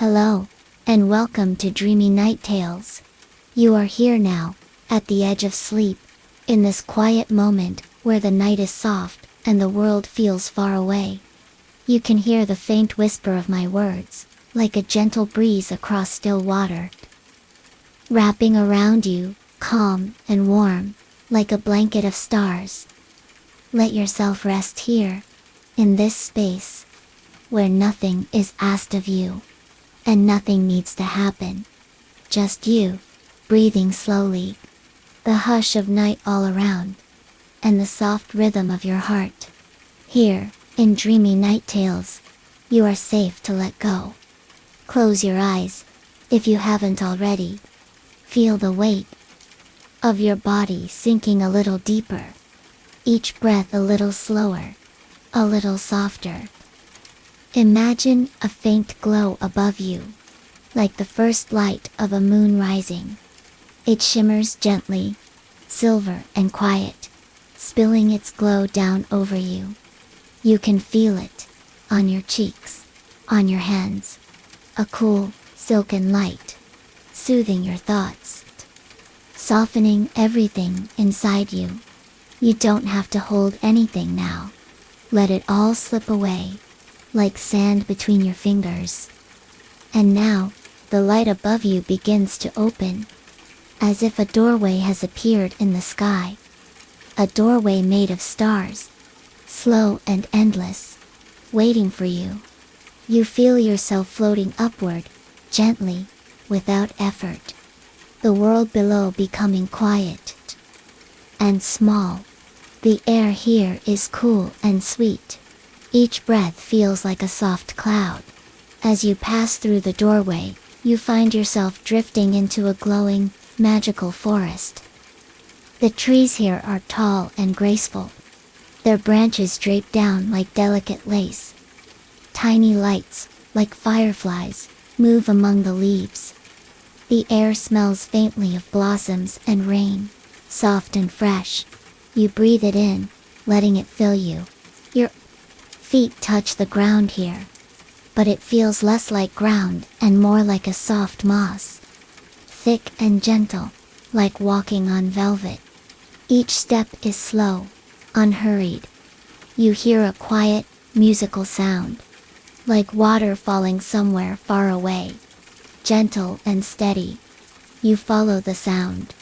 Hello, and welcome to Dreamy Night Tales. You are here now, at the edge of sleep, in this quiet moment where the night is soft and the world feels far away. You can hear the faint whisper of my words, like a gentle breeze across still water, wrapping around you, calm and warm, like a blanket of stars. Let yourself rest here, in this space, where nothing is asked of you, and nothing needs to happen. Just you, breathing slowly, the hush of night all around, and the soft rhythm of your heart. Here, in Dreamy Night Tales, you are safe to let go. Close your eyes, if you haven't already. Feel the weight of your body sinking a little deeper. Each breath a little slower, a little softer. Imagine a faint glow above you, like the first light of a moon rising. It shimmers gently, silver and quiet, spilling its glow down over you. You can feel it, on your cheeks, on your hands. A cool, silken light, soothing your thoughts, softening everything inside you. You don't have to hold anything now. Let it all slip away, like sand between your fingers. And now, the light above you begins to open, as if a doorway has appeared in the sky. A doorway made of stars, slow and endless, waiting for you. You feel yourself floating upward, gently, without effort. The world below becoming quiet and small. The air here is cool and sweet. Each breath feels like a soft cloud. As you pass through the doorway, you find yourself drifting into a glowing, magical forest. The trees here are tall and graceful. Their branches drape down like delicate lace. Tiny lights, like fireflies, move among the leaves. The air smells faintly of blossoms and rain, soft and fresh. You breathe it in, letting it fill you. Your feet touch the ground here, but it feels less like ground and more like a soft moss. Thick and gentle, like walking on velvet. Each step is slow, unhurried. You hear a quiet, musical sound, like water falling somewhere far away. Gentle and steady, you follow the sound.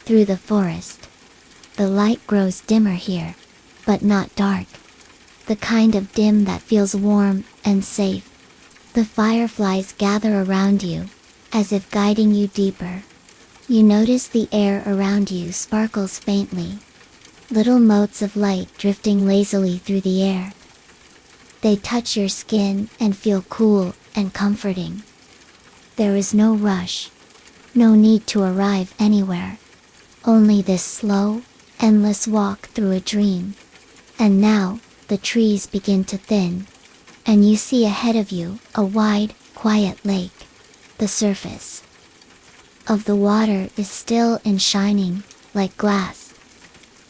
Through the forest. The light grows dimmer here, but not dark. The kind of dim that feels warm and safe. The fireflies gather around you, as if guiding you deeper. You notice the air around you sparkles faintly. Little motes of light drifting lazily through the air. They touch your skin and feel cool and comforting. There is no rush, no need to arrive anywhere. Only this slow, endless walk through a dream. And now, the trees begin to thin, and you see ahead of you a wide, quiet lake. The surface of the water is still and shining, like glass.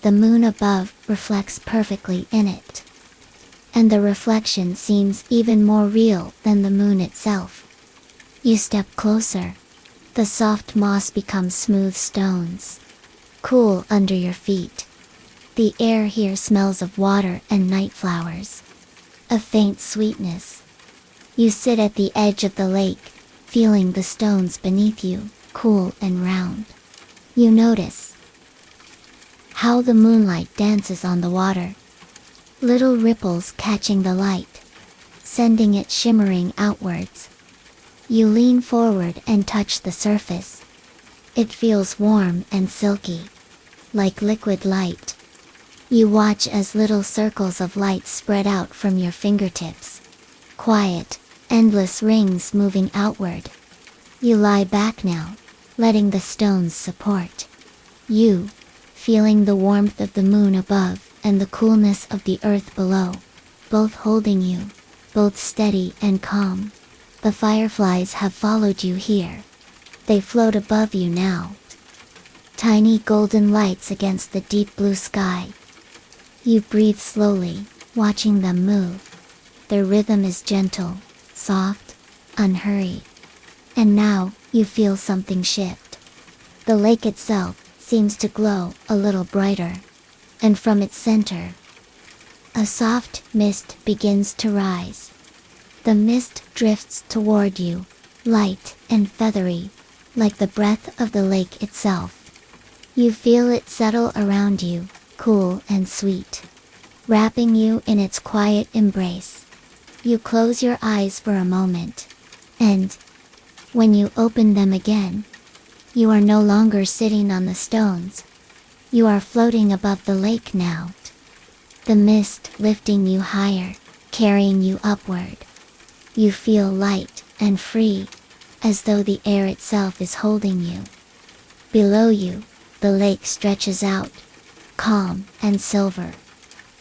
The moon above reflects perfectly in it. And the reflection seems even more real than the moon itself. You step closer. The soft moss becomes smooth stones, cool under your feet. The air here smells of water and night flowers. A faint sweetness. You sit at the edge of the lake, feeling the stones beneath you, cool and round. You notice how the moonlight dances on the water. Little ripples catching the light, sending it shimmering outwards. You lean forward and touch the surface. It feels warm and silky, like liquid light. You watch as little circles of light spread out from your fingertips. Quiet, endless rings moving outward. You lie back now, letting the stones support you, feeling the warmth of the moon above and the coolness of the earth below, both holding you, both steady and calm. The fireflies have followed you here. They float above you now. Tiny golden lights against the deep blue sky. You breathe slowly, watching them move. Their rhythm is gentle, soft, unhurried. And now, you feel something shift. The lake itself seems to glow a little brighter. And from its center, a soft mist begins to rise. The mist drifts toward you, light and feathery, like the breath of the lake itself. You feel it settle around you, cool and sweet, wrapping you in its quiet embrace. You close your eyes for a moment, and when you open them again, you are no longer sitting on the stones. You are floating above the lake now. The mist lifting you higher, carrying you upward. You feel light and free, as though the air itself is holding you. Below you, the lake stretches out, calm and silver.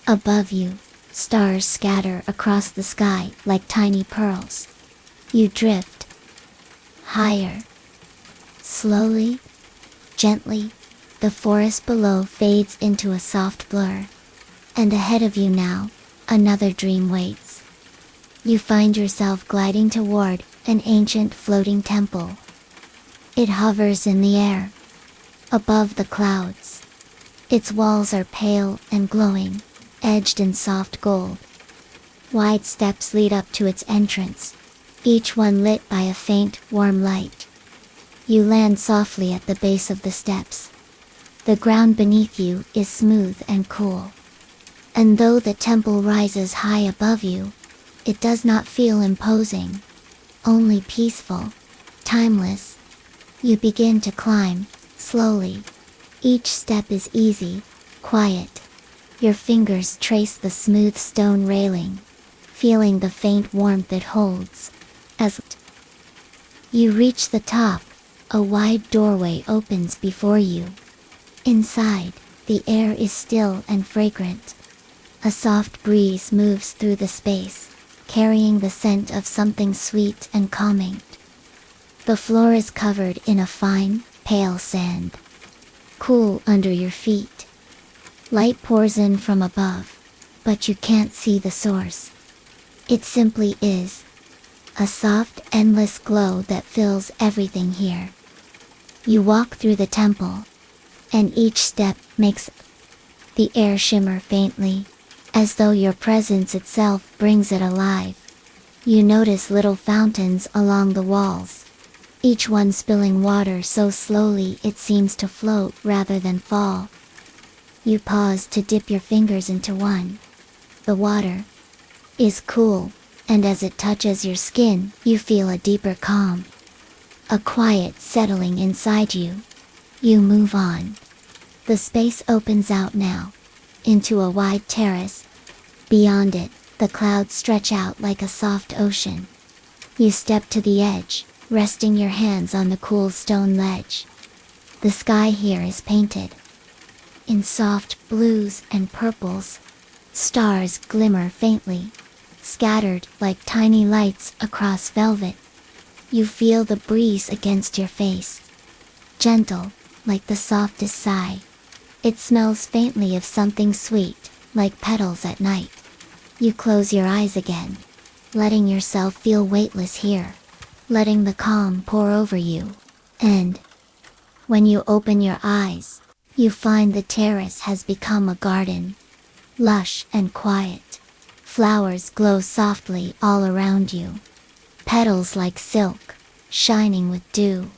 Above you, stars scatter across the sky like tiny pearls. You drift higher. Slowly, gently, the forest below fades into a soft blur. And ahead of you now, another dream waits. You find yourself gliding toward an ancient floating temple. It hovers in the air, above the clouds. Its walls are pale and glowing, edged in soft gold. Wide steps lead up to its entrance, each one lit by a faint, warm light. You land softly at the base of the steps. The ground beneath you is smooth and cool. And though the temple rises high above you, it does not feel imposing, only peaceful, timeless. You begin to climb, slowly. Each step is easy, quiet. Your fingers trace the smooth stone railing, feeling the faint warmth it holds. As you reach the top, a wide doorway opens before you. Inside, the air is still and fragrant. A soft breeze moves through the space, carrying the scent of something sweet and calming. The floor is covered in a fine, pale sand. Cool under your feet. Light pours in from above, but you can't see the source. It simply is. A soft, endless glow that fills everything here. You walk through the temple, and each step makes the air shimmer faintly, as though your presence itself brings it alive. You notice little fountains along the walls, each one spilling water so slowly it seems to float rather than fall. You pause to dip your fingers into one. The water is cool, and as it touches your skin, you feel a deeper calm. A quiet settling inside you. You move on. The space opens out now, into a wide terrace. Beyond it, the clouds stretch out like a soft ocean. You step to the edge, resting your hands on the cool stone ledge. The sky here is painted in soft blues and purples. Stars glimmer faintly, scattered like tiny lights across velvet. You feel the breeze against your face, gentle, like the softest sigh. It smells faintly of something sweet, like petals at night. You close your eyes again, letting yourself feel weightless here, letting the calm pour over you. And when you open your eyes, you find the terrace has become a garden, lush and quiet. Flowers glow softly all around you, petals like silk, shining with dew.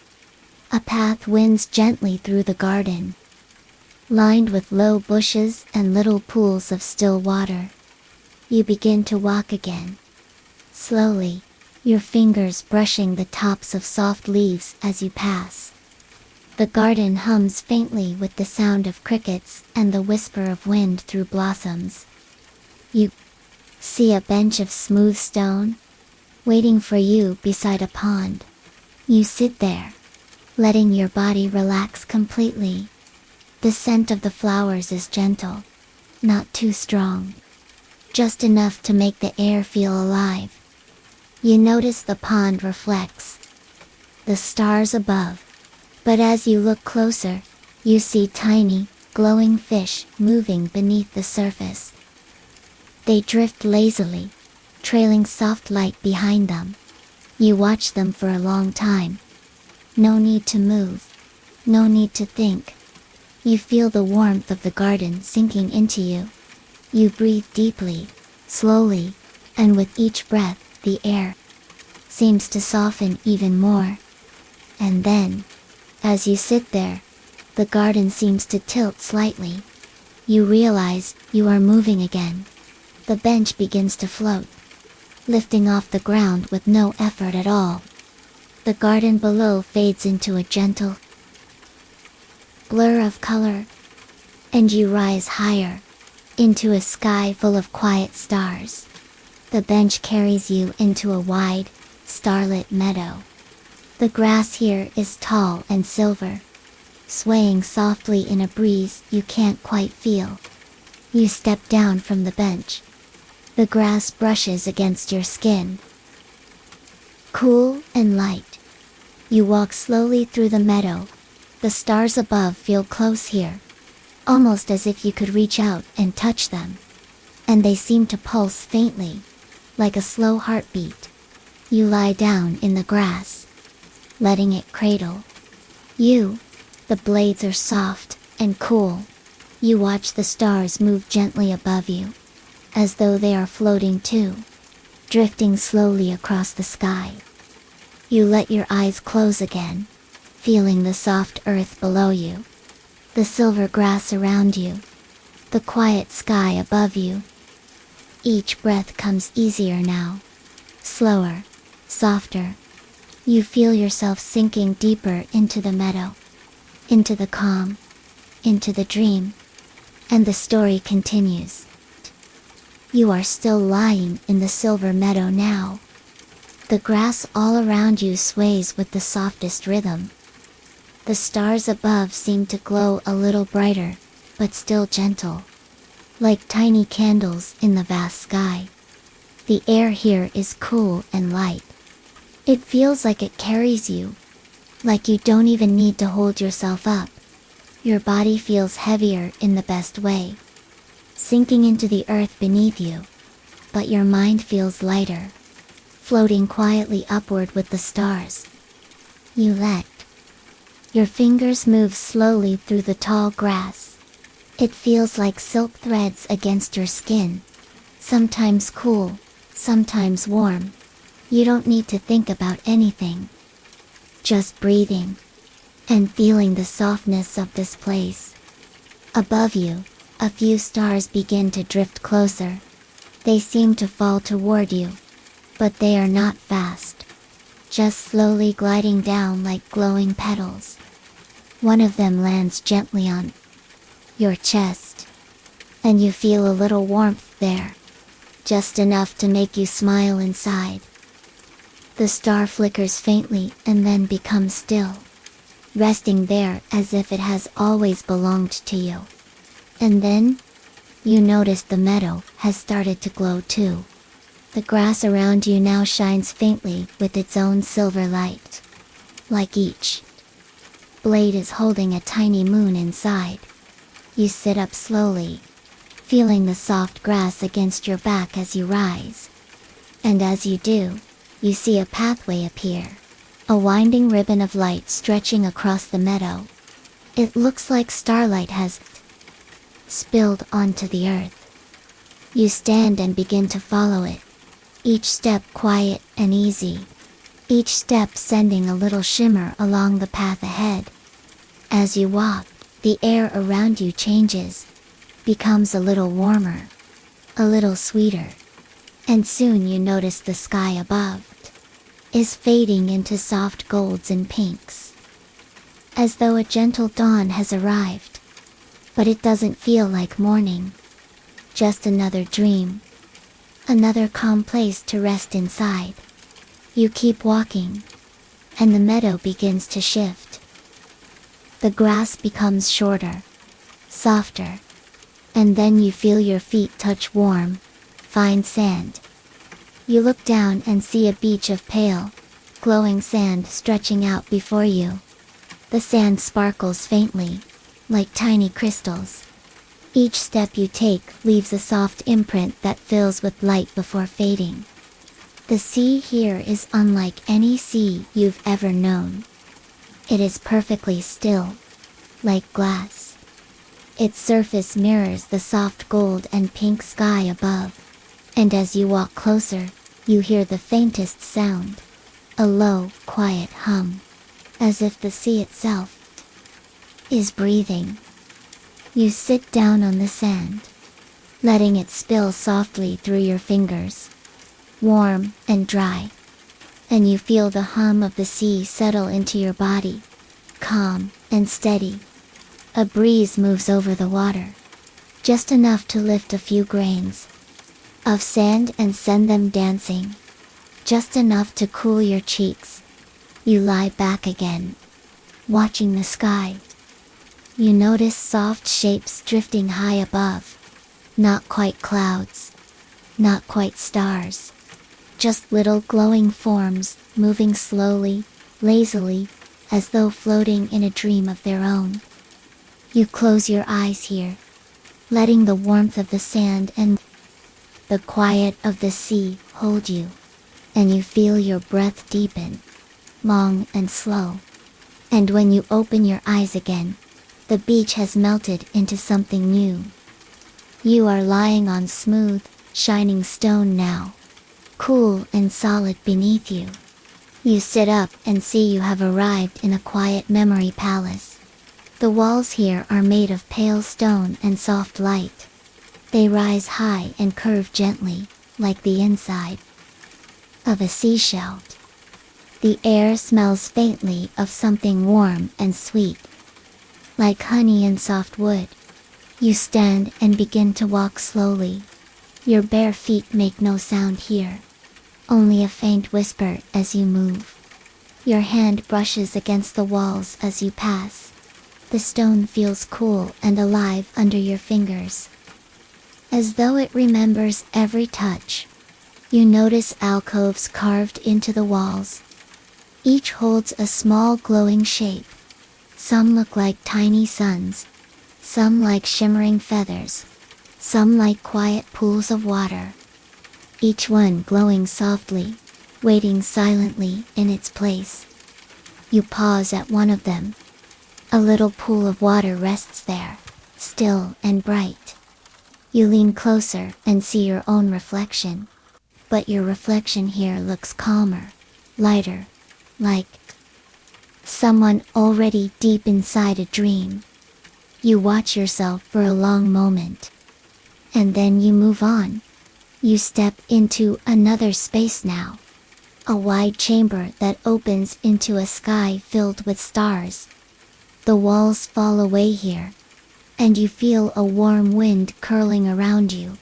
A path winds gently through the garden, lined with low bushes and little pools of still water. You begin to walk again. Slowly, your fingers brushing the tops of soft leaves as you pass. The garden hums faintly with the sound of crickets and the whisper of wind through blossoms. You see a bench of smooth stone, waiting for you beside a pond. You sit there, letting your body relax completely. The scent of the flowers is gentle, not too strong, just enough to make the air feel alive. You notice the pond reflects the stars above, but as you look closer, you see tiny, glowing fish moving beneath the surface. They drift lazily, trailing soft light behind them. You watch them for a long time. No need to move. No need to think. You feel the warmth of the garden sinking into you. You breathe deeply, slowly, and with each breath, the air seems to soften even more. And then, as you sit there, the garden seems to tilt slightly. You realize you are moving again. The bench begins to float, lifting off the ground with no effort at all. The garden below fades into a gentle blur of color, and you rise higher, into a sky full of quiet stars. The bench carries you into a wide, starlit meadow. The grass here is tall and silver, swaying softly in a breeze you can't quite feel. You step down from the bench. The grass brushes against your skin, cool and light. You walk slowly through the meadow. The stars above feel close here, almost as if you could reach out and touch them. And they seem to pulse faintly, like a slow heartbeat. You lie down in the grass, letting it cradle you. The blades are soft and cool. You watch the stars move gently above you, as though they are floating too, drifting slowly across the sky. You let your eyes close again, feeling the soft earth below you, the silver grass around you, the quiet sky above you. Each breath comes easier now, slower, softer. You feel yourself sinking deeper into the meadow, into the calm, into the dream, and the story continues. You are still lying in the silver meadow now. The grass all around you sways with the softest rhythm. The stars above seem to glow a little brighter, but still gentle, like tiny candles in the vast sky. The air here is cool and light. It feels like it carries you, like you don't even need to hold yourself up. Your body feels heavier in the best way, sinking into the earth beneath you, but your mind feels lighter, floating quietly upward with the stars. You let your fingers move slowly through the tall grass. It feels like silk threads against your skin, sometimes cool, sometimes warm. You don't need to think about anything, just breathing and feeling the softness of this place. Above you, a few stars begin to drift closer. They seem to fall toward you, but they are not fast, just slowly gliding down like glowing petals. One of them lands gently on your chest, and you feel a little warmth there, just enough to make you smile inside. The star flickers faintly and then becomes still, resting there as if it has always belonged to you. And then, you notice the meadow has started to glow too. The grass around you now shines faintly with its own silver light, like each blade is holding a tiny moon inside. You sit up slowly, feeling the soft grass against your back as you rise. And as you do, you see a pathway appear, a winding ribbon of light stretching across the meadow. It looks like starlight has spilled onto the earth. You stand and begin to follow it, each step quiet and easy, each step sending a little shimmer along the path ahead. As you walk, the air around you changes, becomes a little warmer, a little sweeter, and soon you notice the sky above is fading into soft golds and pinks, as though a gentle dawn has arrived. But it doesn't feel like morning, just another dream, another calm place to rest inside. You keep walking, and the meadow begins to shift. The grass becomes shorter, softer, and then you feel your feet touch warm, fine sand. You look down and see a beach of pale, glowing sand stretching out before you. The sand sparkles faintly, like tiny crystals. Each step you take leaves a soft imprint that fills with light before fading. The sea here is unlike any sea you've ever known. It is perfectly still, like glass. Its surface mirrors the soft gold and pink sky above. And as you walk closer, you hear the faintest sound. A low, quiet hum. As if the sea itself is breathing. You sit down on the sand, letting it spill softly through your fingers. Warm and dry. And you feel the hum of the sea settle into your body. Calm and steady. A breeze moves over the water. Just enough to lift a few grains of sand and send them dancing. Just enough to cool your cheeks. You lie back again, watching the sky. You notice soft shapes drifting high above. Not quite clouds. Not quite stars. Just little glowing forms, moving slowly, lazily, as though floating in a dream of their own. You close your eyes here, letting the warmth of the sand and the quiet of the sea hold you, and you feel your breath deepen, long and slow. And when you open your eyes again, the beach has melted into something new. You are lying on smooth, shining stone now, cool and solid beneath you. You sit up and see you have arrived in a quiet memory palace. The walls here are made of pale stone and soft light. They rise high and curve gently, like the inside of a seashell. The air smells faintly of something warm and sweet, like honey and soft wood. You stand and begin to walk slowly. Your bare feet make no sound here, only a faint whisper as you move. Your hand brushes against the walls as you pass. The stone feels cool and alive under your fingers, as though it remembers every touch. You notice alcoves carved into the walls. Each holds a small glowing shape. Some look like tiny suns, some like shimmering feathers, some like quiet pools of water. Each one glowing softly, waiting silently in its place. You pause at one of them. A little pool of water rests there, still and bright. You lean closer and see your own reflection. But your reflection here looks calmer, lighter, like someone already deep inside a dream. You watch yourself for a long moment. And then you move on. You step into another space now. A wide chamber that opens into a sky filled with stars. The walls fall away here, and you feel a warm wind curling around you,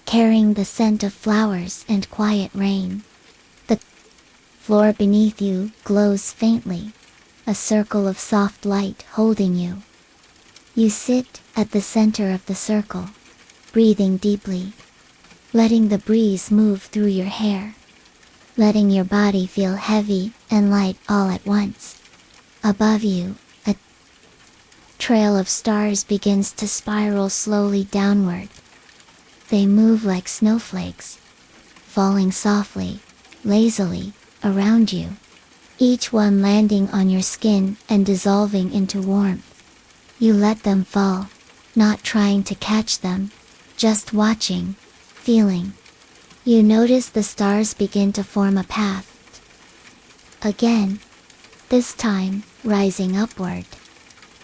carrying the scent of flowers and quiet rain. The floor beneath you glows faintly, a circle of soft light holding you. You sit at the center of the circle, breathing deeply, letting the breeze move through your hair, letting your body feel heavy and light all at once. Above you, a trail of stars begins to spiral slowly downward. They move like snowflakes, falling softly, lazily, around you, each one landing on your skin and dissolving into warmth. You let them fall, not trying to catch them, just watching, feeling. You notice the stars begin to form a path. Again, this time, rising upward.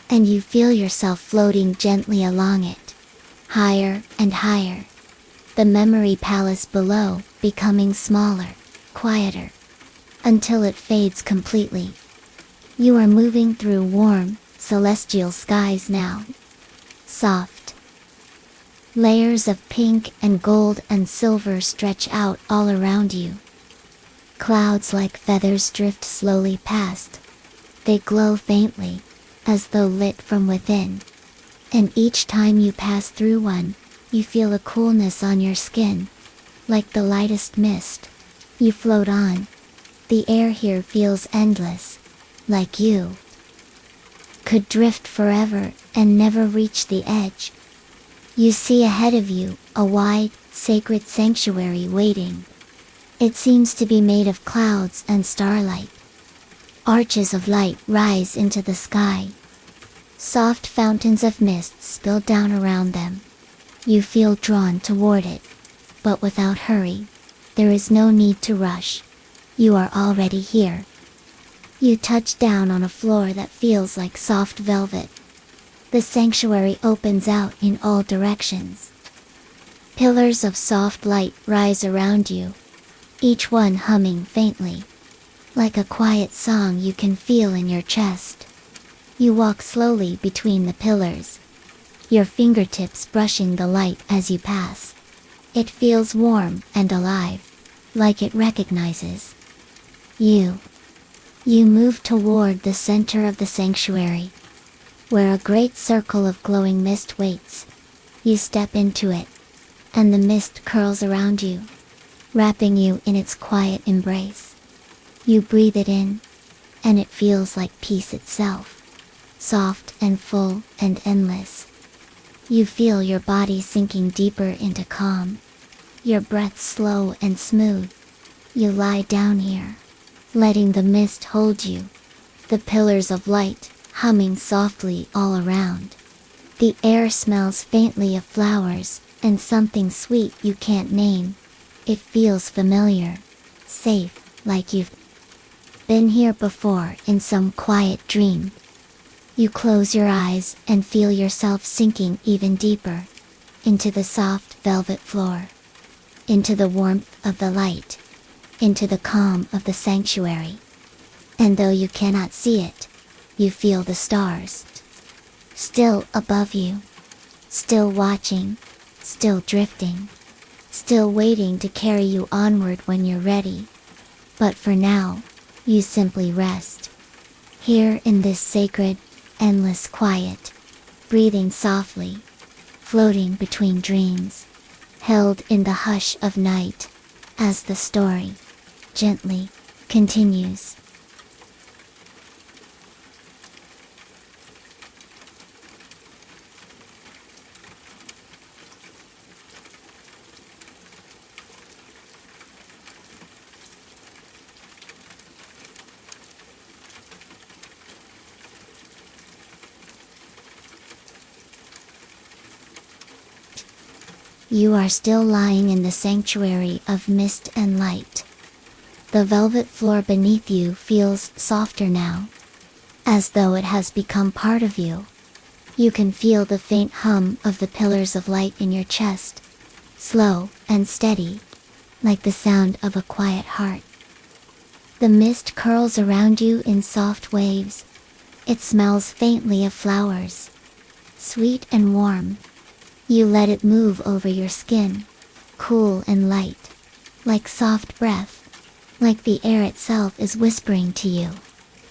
And you feel yourself floating gently along it, higher and higher. The memory palace below, becoming smaller, quieter, until it fades completely. You are moving through warm, celestial skies now. Soft. Layers of pink and gold and silver stretch out all around you. Clouds like feathers drift slowly past. They glow faintly, as though lit from within. And each time you pass through one, you feel a coolness on your skin, like the lightest mist. You float on. The air here feels endless, like you could drift forever and never reach the edge. You see ahead of you a wide, sacred sanctuary waiting. It seems to be made of clouds and starlight. Arches of light rise into the sky. Soft fountains of mist spill down around them. You feel drawn toward it, but without hurry. There is no need to rush. You are already here. You touch down on a floor that feels like soft velvet. The sanctuary opens out in all directions. Pillars of soft light rise around you, each one humming faintly, like a quiet song you can feel in your chest. You walk slowly between the pillars, your fingertips brushing the light as you pass. It feels warm and alive, like it recognizes you. You move toward the center of the sanctuary, where a great circle of glowing mist waits. You step into it, and the mist curls around you, wrapping you in its quiet embrace. You breathe it in, and it feels like peace itself, soft and full and endless. You feel your body sinking deeper into calm, your breath slow and smooth. You lie down here, letting the mist hold you, the pillars of light humming softly all around. The air smells faintly of flowers and something sweet you can't name. It feels familiar, safe, like you've been here before in some quiet dream. You close your eyes and feel yourself sinking even deeper, into the soft velvet floor, into the warmth of the light, into the calm of the sanctuary. And though you cannot see it, you feel the stars, still above you, still watching, still drifting, still waiting to carry you onward when you're ready. But for now, you simply rest, here in this sacred, endless quiet, breathing softly, floating between dreams, held in the hush of night, as the story gently continues. You are still lying in the sanctuary of mist and light. The velvet floor beneath you feels softer now, as though it has become part of you. You can feel the faint hum of the pillars of light in your chest, slow and steady, like the sound of a quiet heart. The mist curls around you in soft waves. It smells faintly of flowers, sweet and warm. You let it move over your skin, cool and light, like soft breath, like the air itself is whispering to you.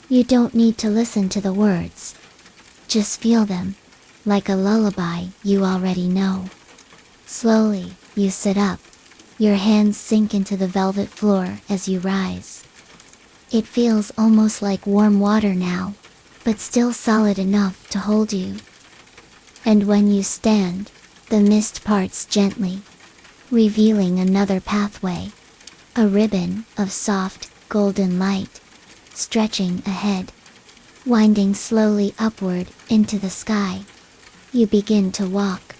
You don't need to listen to the words. Just feel them, like a lullaby you already know. Slowly, you sit up. Your hands sink into the velvet floor as you rise. It feels almost like warm water now, but still solid enough to hold you. And when you stand, the mist parts gently, revealing another pathway, a ribbon of soft, golden light, stretching ahead, winding slowly upward into the sky. You begin to walk,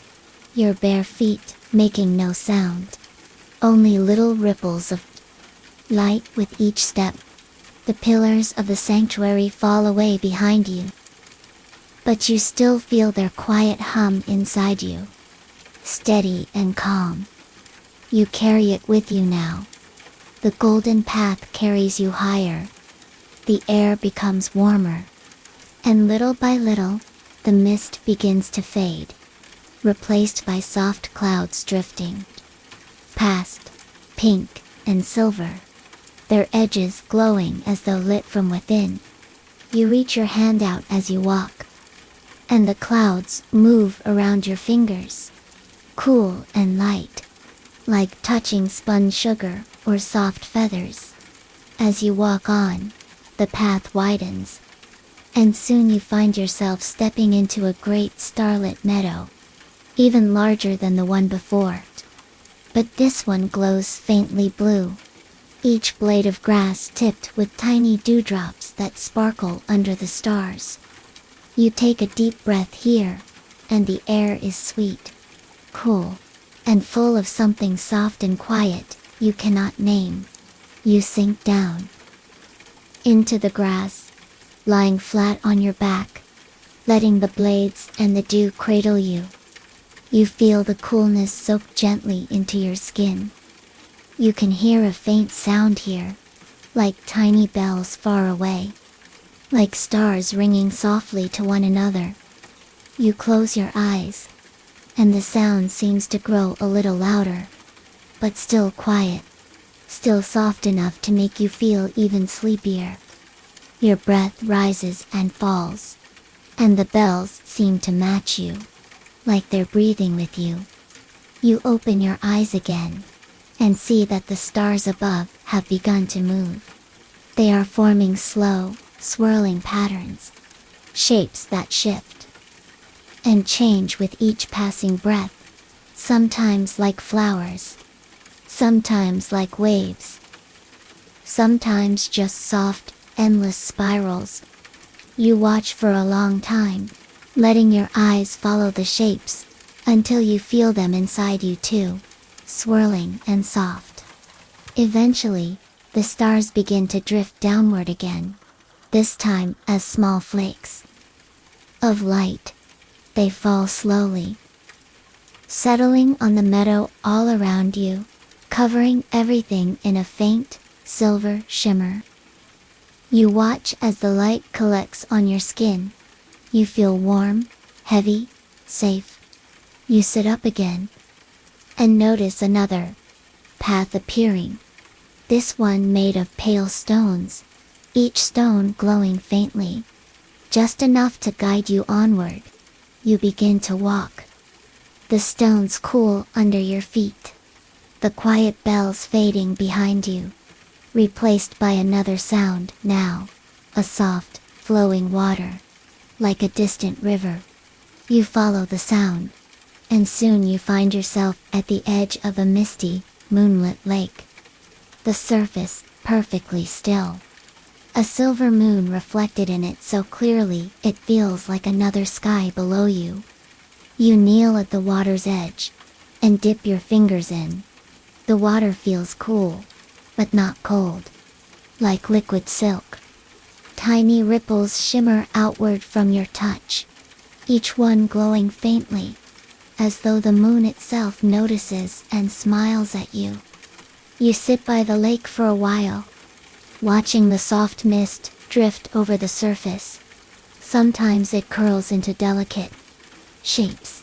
your bare feet making no sound, only little ripples of light with each step. The pillars of the sanctuary fall away behind you, but you still feel their quiet hum inside you, steady and calm. You carry it with you now. The golden path carries you higher. The air becomes warmer, and little by little, the mist begins to fade, replaced by soft clouds drifting past, pink and silver, their edges glowing as though lit from within. You reach your hand out as you walk, and the clouds move around your fingers, cool and light, like touching spun sugar or soft feathers. As you walk on, the path widens, and soon you find yourself stepping into a great starlit meadow, even larger than the one before. But this one glows faintly blue, each blade of grass tipped with tiny dewdrops that sparkle under the stars. You take a deep breath here, and the air is sweet, cool, and full of something soft and quiet you cannot name. You sink down into the grass, lying flat on your back, letting the blades and the dew cradle you. You feel the coolness soak gently into your skin. You can hear a faint sound here, like tiny bells far away, like stars ringing softly to one another. You close your eyes, and the sound seems to grow a little louder, but still quiet, still soft enough to make you feel even sleepier. Your breath rises and falls, and the bells seem to match you, like they're breathing with you. You open your eyes again, and see that the stars above have begun to move. They are forming slow, swirling patterns, shapes that shift and change with each passing breath, sometimes like flowers, sometimes like waves, sometimes just soft, endless spirals. You watch for a long time, letting your eyes follow the shapes, until you feel them inside you too, swirling and soft. Eventually, the stars begin to drift downward again, this time as small flakes of light. They fall slowly, settling on the meadow all around you, covering everything in a faint, silver shimmer. You watch as the light collects on your skin. You feel warm, heavy, safe. You sit up again, and notice another path appearing, this one made of pale stones, each stone glowing faintly, just enough to guide you onward. You begin to walk. The stones cool under your feet, the quiet bells fading behind you, replaced by another sound now, a soft, flowing water, like a distant river. You follow the sound, and soon you find yourself at the edge of a misty, moonlit lake. The surface, perfectly still. A silver moon reflected in it so clearly it feels like another sky below you. You kneel at the water's edge, and dip your fingers in. The water feels cool, but not cold, like liquid silk. Tiny ripples shimmer outward from your touch, each one glowing faintly, as though the moon itself notices and smiles at you. You sit by the lake for a while, watching the soft mist drift over the surface. Sometimes it curls into delicate shapes.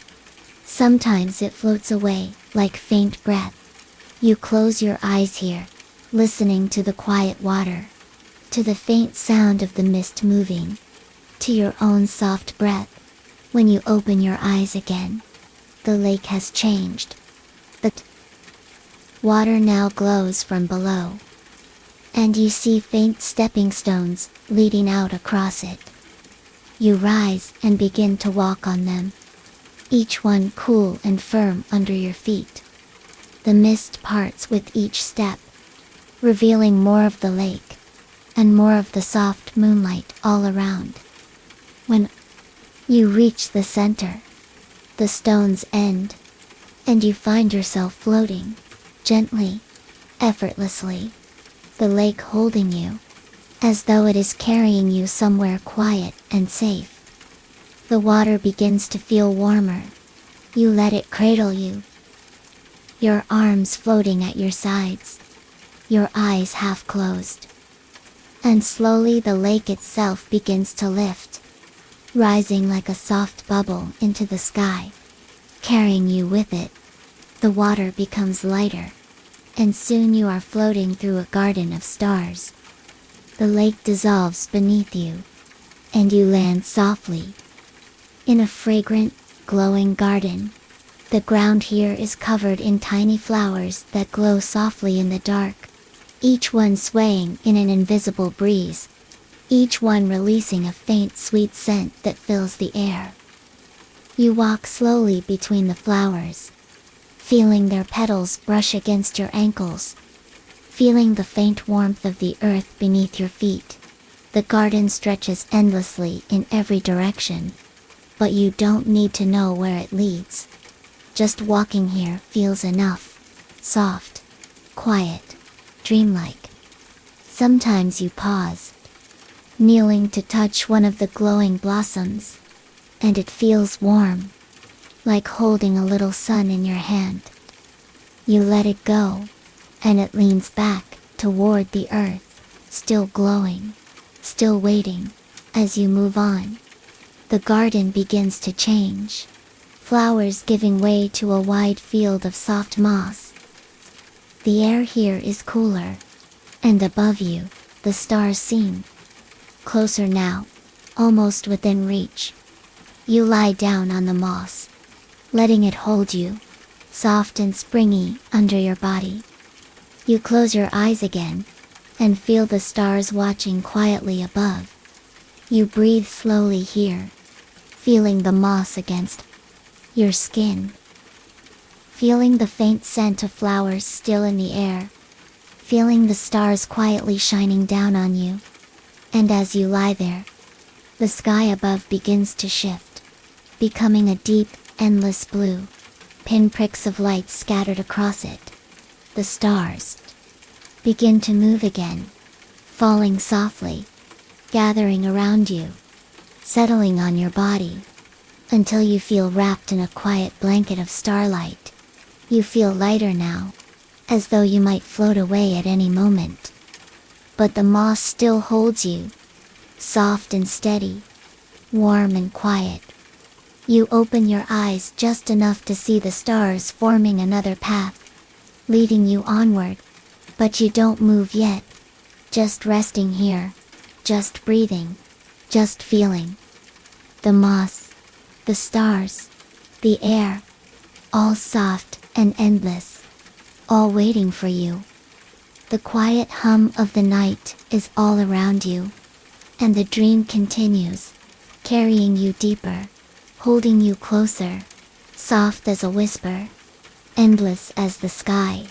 Sometimes it floats away, like faint breath. You close your eyes here, listening to the quiet water, to the faint sound of the mist moving, to your own soft breath. When you open your eyes again, the lake has changed. The water now glows from below, and you see faint stepping stones leading out across it. You rise and begin to walk on them, each one cool and firm under your feet. The mist parts with each step, revealing more of the lake, and more of the soft moonlight all around. When you reach the center, the stones end, and you find yourself floating, gently, effortlessly, the lake holding you, as though it is carrying you somewhere quiet and safe. The water begins to feel warmer. You let it cradle you, your arms floating at your sides, your eyes half closed. And slowly the lake itself begins to lift, rising like a soft bubble into the sky, carrying you with it. The water becomes lighter, and soon you are floating through a garden of stars. The lake dissolves beneath you, and you land softly in a fragrant, glowing garden. The ground here is covered in tiny flowers that glow softly in the dark, each one swaying in an invisible breeze, each one releasing a faint sweet scent that fills the air. You walk slowly between the flowers, feeling their petals brush against your ankles, feeling the faint warmth of the earth beneath your feet. The garden stretches endlessly in every direction, but you don't need to know where it leads. Just walking here feels enough. Soft, quiet, dreamlike. Sometimes you pause, kneeling to touch one of the glowing blossoms, and it feels warm, like holding a little sun in your hand. You let it go, and it leans back toward the earth, still glowing, still waiting. As you move on, the garden begins to change, flowers giving way to a wide field of soft moss. The air here is cooler, and above you, the stars seem closer now, almost within reach. You lie down on the moss, letting it hold you, soft and springy under your body. You close your eyes again, and feel the stars watching quietly above. You breathe slowly here, feeling the moss against your skin, feeling the faint scent of flowers still in the air, feeling the stars quietly shining down on you. And as you lie there, the sky above begins to shift, becoming a deep, endless blue, pinpricks of light scattered across it. The stars begin to move again, falling softly, gathering around you, settling on your body, until you feel wrapped in a quiet blanket of starlight. You feel lighter now, as though you might float away at any moment. But the moss still holds you, soft and steady, warm and quiet. You open your eyes just enough to see the stars forming another path, leading you onward. But you don't move yet, just resting here, just breathing, just feeling. The moss, the stars, the air, all soft and endless, all waiting for you. The quiet hum of the night is all around you, and the dream continues, carrying you deeper, holding you closer, soft as a whisper, endless as the sky.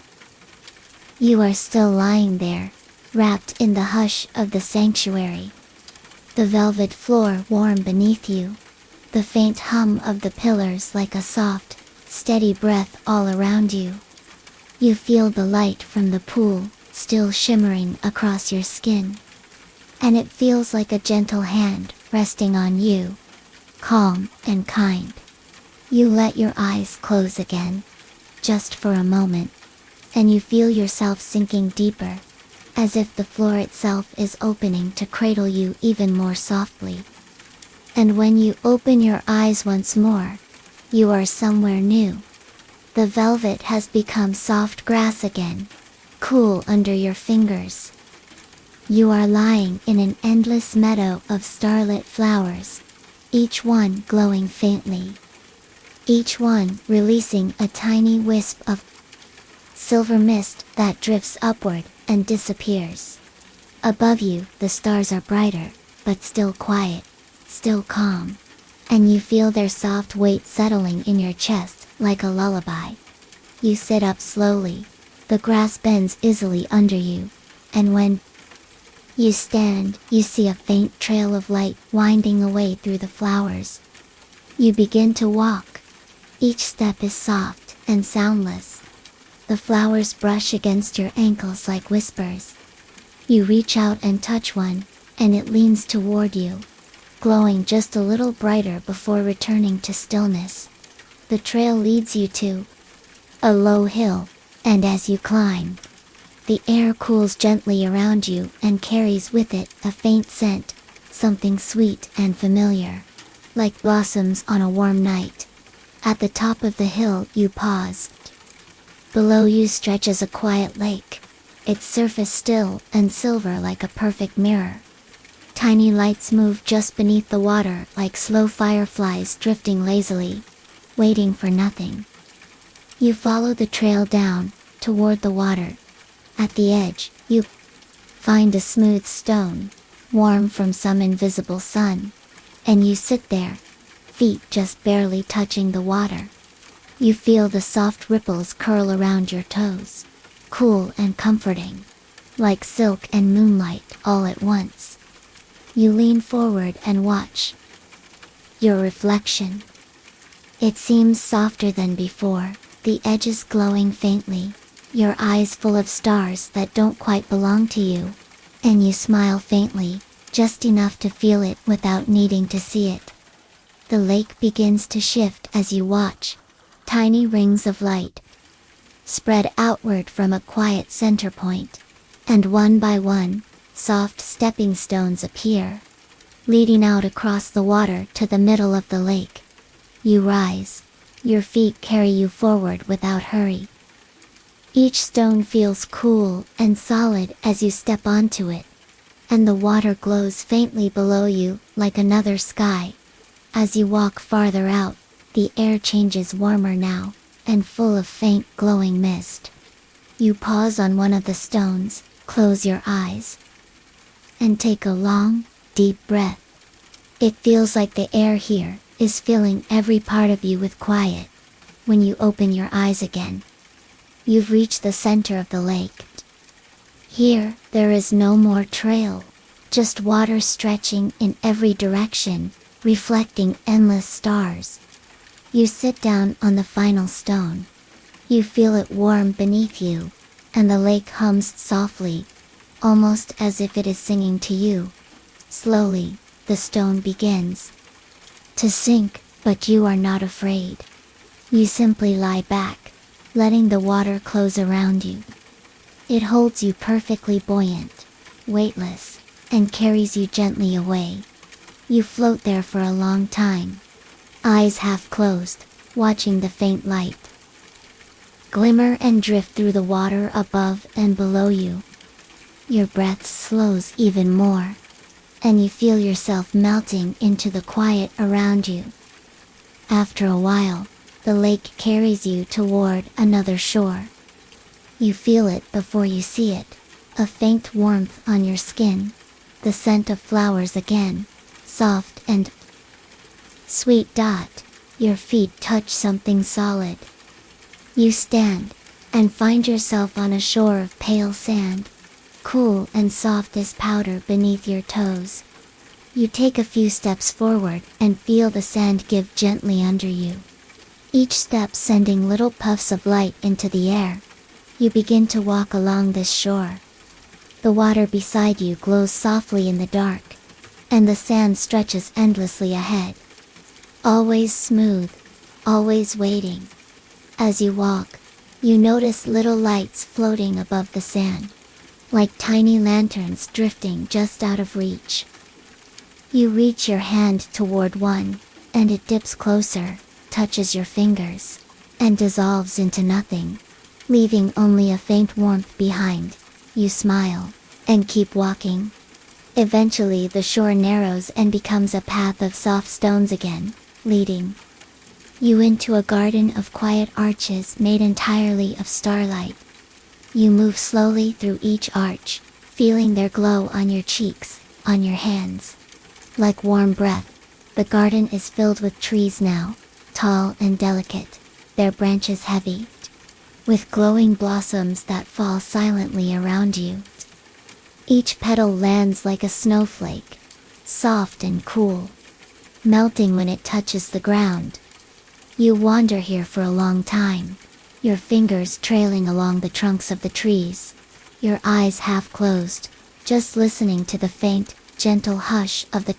You are still lying there, wrapped in the hush of the sanctuary. The velvet floor warm beneath you, the faint hum of the pillars like a soft, steady breath all around you. You feel the light from the pool still shimmering across your skin, and it feels like a gentle hand resting on you, calm and kind. You let your eyes close again, just for a moment, and you feel yourself sinking deeper, as if the floor itself is opening to cradle you even more softly. And when you open your eyes once more, you are somewhere new. The velvet has become soft grass again, cool under your fingers. You are lying in an endless meadow of starlit flowers, each one glowing faintly, each one releasing a tiny wisp of silver mist that drifts upward and disappears. Above you, the stars are brighter, but still quiet, still calm, and you feel their soft weight settling in your chest like a lullaby. You sit up slowly, the grass bends easily under you, and when you stand, you see a faint trail of light winding away through the flowers. You begin to walk. Each step is soft and soundless. The flowers brush against your ankles like whispers. You reach out and touch one, and it leans toward you, glowing just a little brighter before returning to stillness. The trail leads you to a low hill, and as you climb, the air cools gently around you and carries with it a faint scent, something sweet and familiar, like blossoms on a warm night. At the top of the hill you pause. Below you stretches a quiet lake, its surface still and silver like a perfect mirror. Tiny lights move just beneath the water like slow fireflies drifting lazily, waiting for nothing. You follow the trail down, toward the water. At the edge, you find a smooth stone, warm from some invisible sun, and you sit there, feet just barely touching the water. You feel the soft ripples curl around your toes, cool and comforting. like silk and moonlight all at once. You lean forward and watch your reflection. It seems softer than before, the edges glowing faintly, your eyes full of stars that don't quite belong to you, and you smile faintly, just enough to feel it without needing to see it. The lake begins to shift as you watch. Tiny rings of light spread outward from a quiet center point, and one by one, soft stepping stones appear, leading out across the water to the middle of the lake. You rise. Your feet carry you forward without hurry. Each stone feels cool and solid as you step onto it, and the water glows faintly below you like another sky. As you walk farther out, the air changes warmer now, and full of faint glowing mist. You pause on one of the stones, close your eyes, and take a long, deep breath. It feels like the air here is filling every part of you with quiet. When you open your eyes again, you've reached the center of the lake. Here, there is no more trail, just water stretching in every direction, reflecting endless stars. You sit down on the final stone. You feel it warm beneath you, and the lake hums softly, almost as if it is singing to you. Slowly, the stone begins to sink, but you are not afraid. You simply lie back, letting the water close around you. It holds you perfectly buoyant, weightless, and carries you gently away. You float there for a long time, eyes half closed, watching the faint light glimmer and drift through the water above and below you. Your breath slows even more, and you feel yourself melting into the quiet around you. After a while, the lake carries you toward another shore. You feel it before you see it, a faint warmth on your skin, the scent of flowers again, soft and sweet. Your feet touch something solid. You stand, and find yourself on a shore of pale sand, cool and soft as powder beneath your toes. You take a few steps forward and feel the sand give gently under you, each step sending little puffs of light into the air. You begin to walk along this shore. The water beside you glows softly in the dark, and the sand stretches endlessly ahead. Always smooth, always waiting. As you walk, you notice little lights floating above the sand, like tiny lanterns drifting just out of reach. You reach your hand toward one, and it dips closer, touches your fingers, and dissolves into nothing, leaving only a faint warmth behind. You smile, and keep walking. Eventually the shore narrows and becomes a path of soft stones again, leading you into a garden of quiet arches made entirely of starlight. You move slowly through each arch, feeling their glow on your cheeks, on your hands. Like warm breath, the garden is filled with trees now, tall and delicate, their branches heavy, with glowing blossoms that fall silently around you. Each petal lands like a snowflake, soft and cool, melting when it touches the ground. You wander here for a long time, your fingers trailing along the trunks of the trees, your eyes half closed, just listening to the faint, gentle hush of the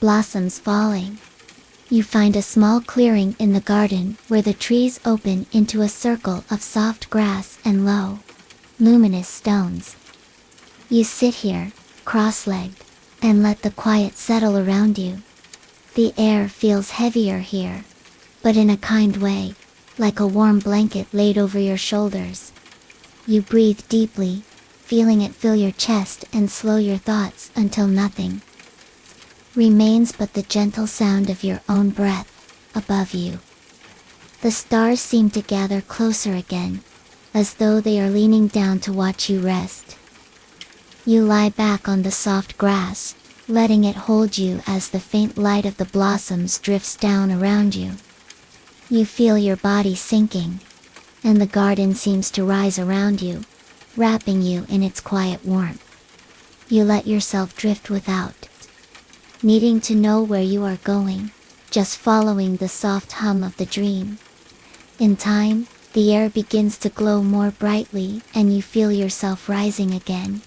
blossoms falling. You find a small clearing in the garden where the trees open into a circle of soft grass and low, luminous stones. You sit here, cross-legged, and let the quiet settle around you. The air feels heavier here, but in a kind way, like a warm blanket laid over your shoulders. You breathe deeply, feeling it fill your chest and slow your thoughts until nothing remains but the gentle sound of your own breath above you. The stars seem to gather closer again, as though they are leaning down to watch you rest. You lie back on the soft grass, letting it hold you as the faint light of the blossoms drifts down around you. You feel your body sinking, and the garden seems to rise around you, wrapping you in its quiet warmth. You let yourself drift without needing to know where you are going, just following the soft hum of the dream. In time, the air begins to glow more brightly and you feel yourself rising again.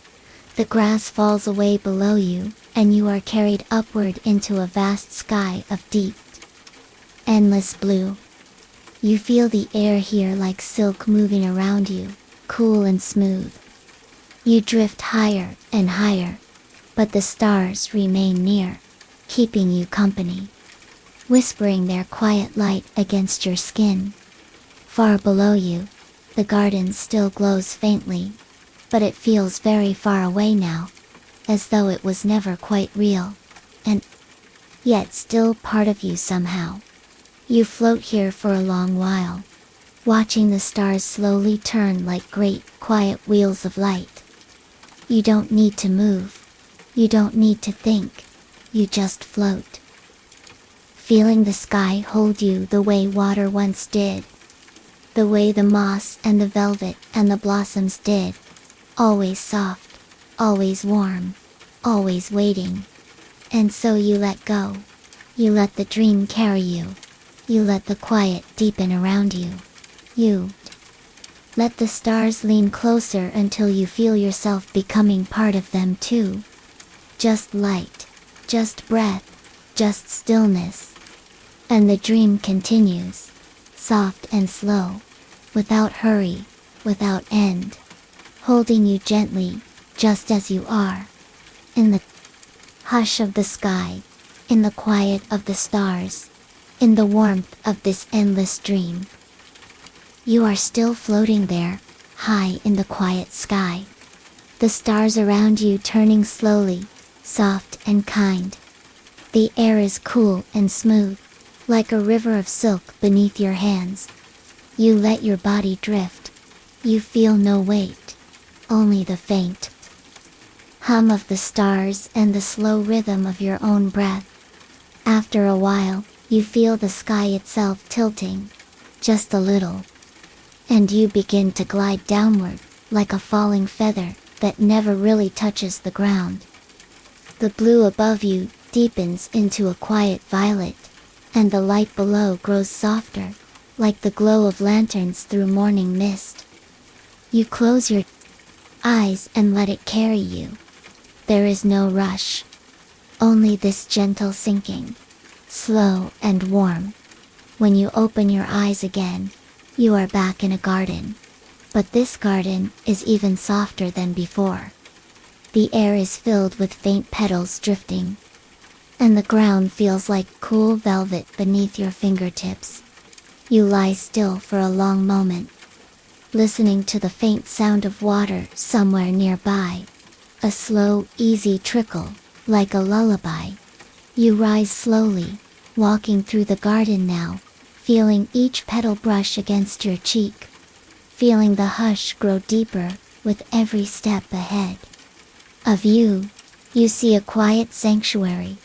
The grass falls away below you, and you are carried upward into a vast sky of deep, endless blue. You feel the air here like silk moving around you, cool and smooth. You drift higher and higher, but the stars remain near, keeping you company, whispering their quiet light against your skin. Far below you, the garden still glows faintly, but it feels very far away now, as though it was never quite real, and yet still part of you somehow. You float here for a long while, watching the stars slowly turn like great, quiet wheels of light. You don't need to move. You don't need to think. You just float, feeling the sky hold you the way water once did, the way the moss and the velvet and the blossoms did, always soft, always warm, always waiting. And so you let go. You let the dream carry you. You let the quiet deepen around you. You let the stars lean closer until you feel yourself becoming part of them too. Just light, just breath, just stillness. And the dream continues, soft and slow, without hurry, without end, holding you gently, just as you are, in the hush of the sky, in the quiet of the stars, in the warmth of this endless dream. You are still floating there, high in the quiet sky. The stars around you turning slowly, soft and kind. The air is cool and smooth, like a river of silk beneath your hands. You let your body drift. You feel no weight, only the faint hum of the stars and the slow rhythm of your own breath. After a while, you feel the sky itself tilting, just a little, and you begin to glide downward, like a falling feather that never really touches the ground. The blue above you deepens into a quiet violet, and the light below grows softer, like the glow of lanterns through morning mist. You close your eyes and let it carry you. There is no rush, only this gentle sinking, slow and warm. When you open your eyes again, you are back in a garden. But this garden is even softer than before. The air is filled with faint petals drifting, and the ground feels like cool velvet beneath your fingertips. You lie still for a long moment, listening to the faint sound of water somewhere nearby. A slow, easy trickle, like a lullaby. You rise slowly, walking through the garden now, feeling each petal brush against your cheek, feeling the hush grow deeper with every step ahead of you. You see a quiet sanctuary,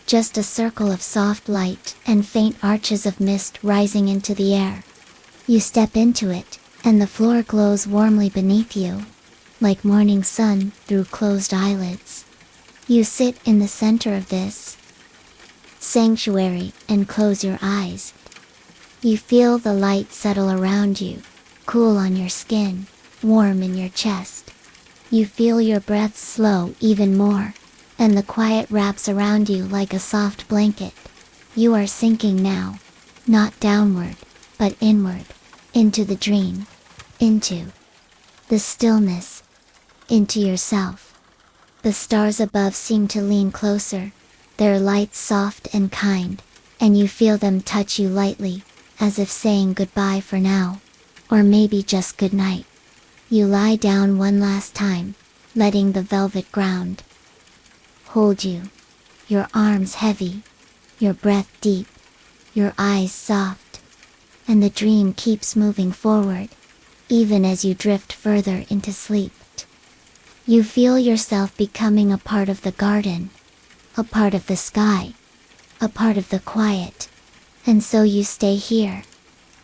just a circle of soft light and faint arches of mist rising into the air. You step into it, and the floor glows warmly beneath you, like morning sun through closed eyelids. You sit in the center of this sanctuary and close your eyes. You feel the light settle around you, cool on your skin, warm in your chest. You feel your breath slow even more, and the quiet wraps around you like a soft blanket. You are sinking now, not downward, but inward, into the dream, into the stillness, into yourself. The stars above seem to lean closer, their light soft and kind, and you feel them touch you lightly, as if saying goodbye for now, or maybe just good night. You lie down one last time, letting the velvet ground hold you, your arms heavy, your breath deep, your eyes soft, and the dream keeps moving forward, even as you drift further into sleep. You feel yourself becoming a part of the garden, a part of the sky, a part of the quiet, and so you stay here,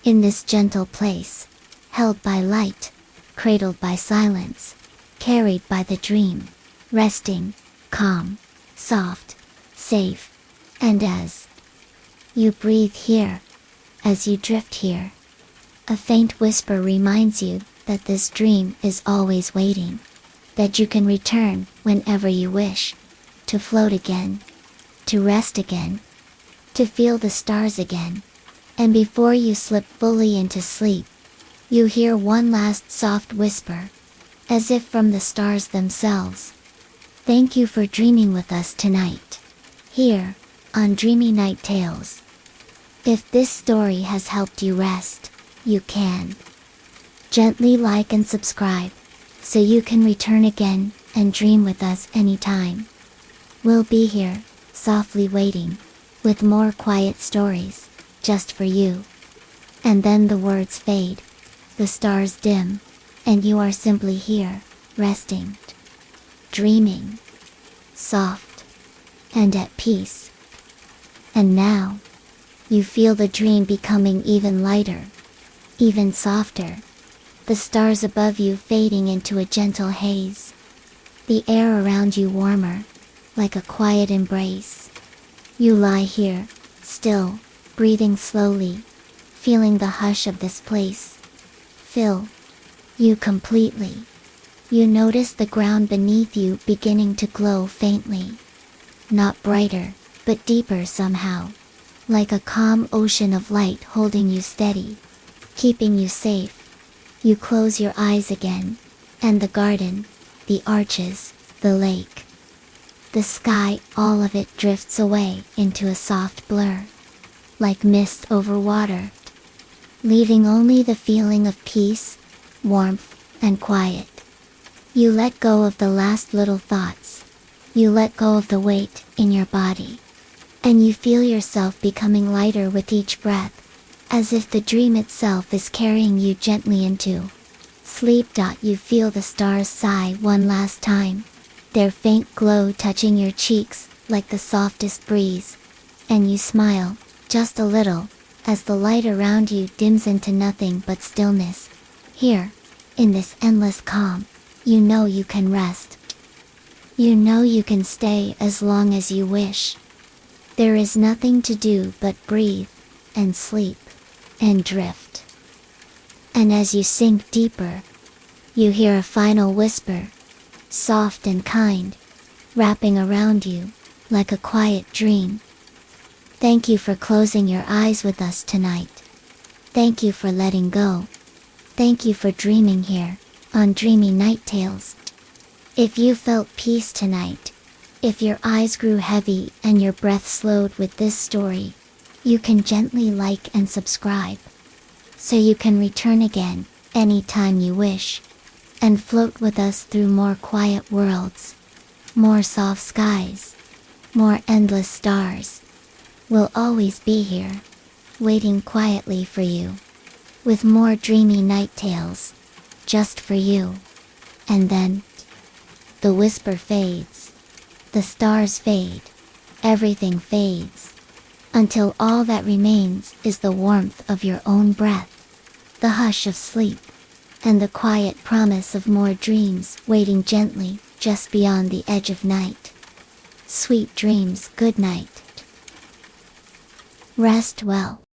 in this gentle place, held by light, cradled by silence, carried by the dream, resting, calm, soft, safe, and as you breathe here, as you drift here, a faint whisper reminds you that this dream is always waiting, that you can return whenever you wish, to float again, to rest again, to feel the stars again. And before you slip fully into sleep, you hear one last soft whisper, as if from the stars themselves. Thank you for dreaming with us tonight, here, on Dreamy Night Tales. If this story has helped you rest, you can gently like and subscribe, so you can return again and dream with us anytime. We'll be here, softly waiting, with more quiet stories, just for you. And then the words fade, the stars dim, and you are simply here, resting, dreaming, soft, and at peace. And now, you feel the dream becoming even lighter, even softer, the stars above you fading into a gentle haze, the air around you warmer, like a quiet embrace. You lie here, still, breathing slowly, feeling the hush of this place fill you completely. You notice the ground beneath you beginning to glow faintly. Not brighter, but deeper somehow, like a calm ocean of light holding you steady, keeping you safe. You close your eyes again, and the garden, the arches, the lake, the sky, all of it drifts away into a soft blur, like mist over water, leaving only the feeling of peace, warmth, and quiet. You let go of the last little thoughts. You let go of the weight in your body. And you feel yourself becoming lighter with each breath, as if the dream itself is carrying you gently into sleep. You feel the stars sigh one last time, their faint glow touching your cheeks like the softest breeze. And you smile, just a little, as the light around you dims into nothing but stillness. Here, in this endless calm, you know you can rest. You know you can stay as long as you wish. There is nothing to do but breathe, and sleep, and drift. And as you sink deeper, you hear a final whisper, soft and kind, wrapping around you, like a quiet dream. Thank you for closing your eyes with us tonight. Thank you for letting go. Thank you for dreaming here, on Dreamy Night Tales. If you felt peace tonight, if your eyes grew heavy and your breath slowed with this story, you can gently like and subscribe, so you can return again, anytime you wish, and float with us through more quiet worlds, more soft skies, more endless stars. We'll always be here, waiting quietly for you, with more dreamy night tales, just for you. And then, the whisper fades, the stars fade, everything fades, until all that remains is the warmth of your own breath, the hush of sleep, and the quiet promise of more dreams waiting gently just beyond the edge of night. Sweet dreams, good night. Rest well.